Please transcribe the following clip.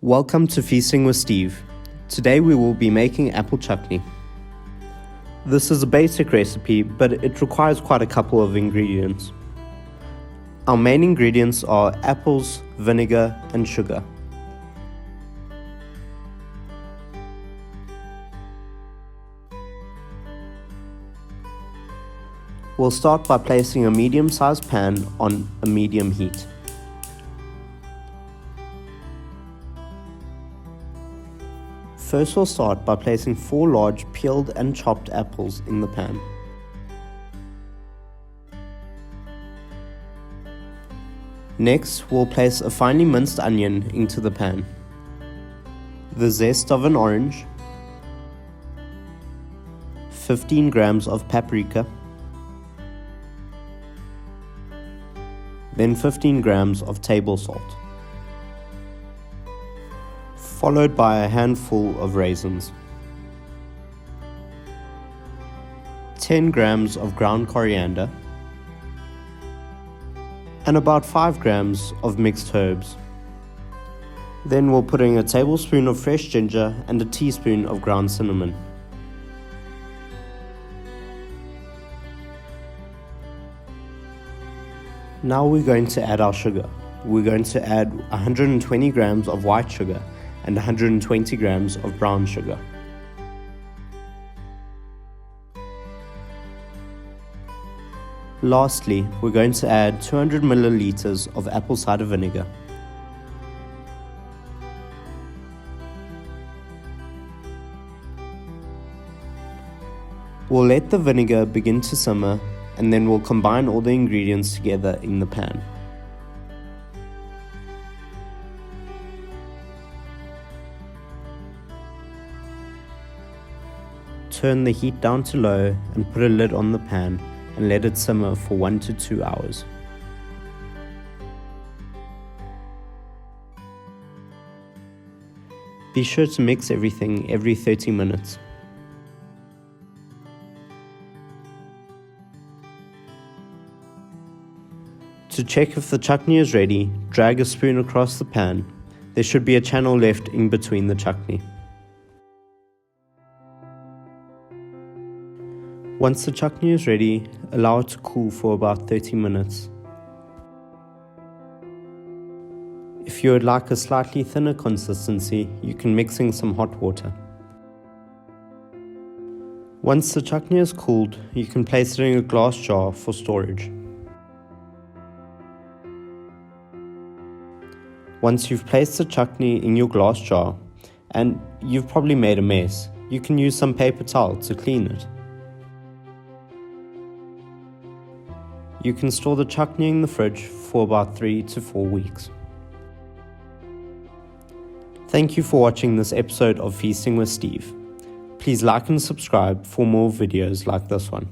Welcome to Feasting with Steve. Today we will be making apple chutney. This is a basic recipe, but it requires quite a couple of ingredients. Our main ingredients are apples, vinegar, and sugar. We'll start by placing a medium-sized pan on a medium heat. First we'll start by placing 4 large peeled and chopped apples in the pan. Next we'll place a finely minced onion into the pan, the zest of an orange, 15 grams of paprika, then 15 grams of table salt, followed by a handful of raisins, 10 grams of ground coriander, and about 5 grams of mixed herbs. Then we'll put in a tablespoon of fresh ginger and a teaspoon of ground cinnamon. Now we're going to add our sugar. We're going to add 120 grams of white sugar and 120 grams of brown sugar. Lastly, we're going to add 200 milliliters of apple cider vinegar. We'll let the vinegar begin to simmer, and then we'll combine all the ingredients together in the pan. Turn the heat down to low and put a lid on the pan and let it simmer for 1 to 2 hours. Be sure to mix everything every 30 minutes. To check if the chutney is ready, drag a spoon across the pan. There should be a channel left in between the chutney. Once the chutney is ready, allow it to cool for about 30 minutes. If you would like a slightly thinner consistency, you can mix in some hot water. Once the chutney is cooled, you can place it in a glass jar for storage. Once you've placed the chutney in your glass jar, and you've probably made a mess, you can use some paper towel to clean it. You can store the chutney in the fridge for about 3 to 4 weeks. Thank you for watching this episode of Feasting with Steve. Please like and subscribe for more videos like this one.